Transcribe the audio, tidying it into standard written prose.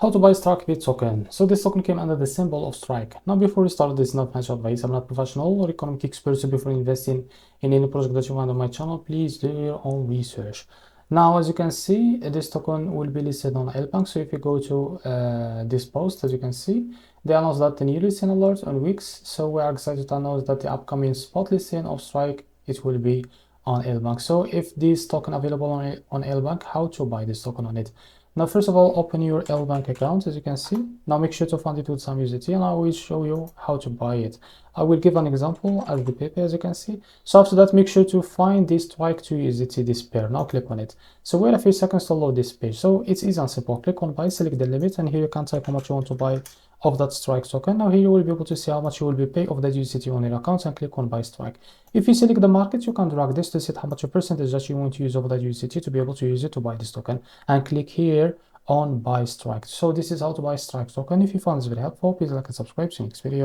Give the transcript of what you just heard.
How to buy STRIKEBIT token. So this token came under the symbol of strike. Now before we start, this is not financial advice. I'm not professional or economic expert, so before investing in any project that you find on my channel, please do your own research. Now, as you can see, this token will be listed on LBank. So if you go to this post, as you can see, they announced that the new listing alert on Wix. So we are excited to announce that the upcoming spot listing of Strike, it will be on LBank. So if this token available on LBank, how to buy this token on it? Now, first of all, open your LBank account, as you can see. Now, make sure to fund it with some USDT, and I will show you how to buy it. I will give an example as the PayPath, as you can see. So after that, make sure to find this Strike to USDT, this pair. Now, click on it. So wait a few seconds to load this page. So it's easy and simple. Click on buy, select the limit, and here you can type how much you want to buy of that Strike token. Now here you will be able to see how much you will be paid of that USDT on your account, and click on buy Strike. If you select the market, you can drag this to set how much a percentage that you want to use of that USDT to be able to use it to buy this token, and click here on buy Strike. So this is how to buy Strike token. If you found this very helpful, please like and subscribe. See you next video.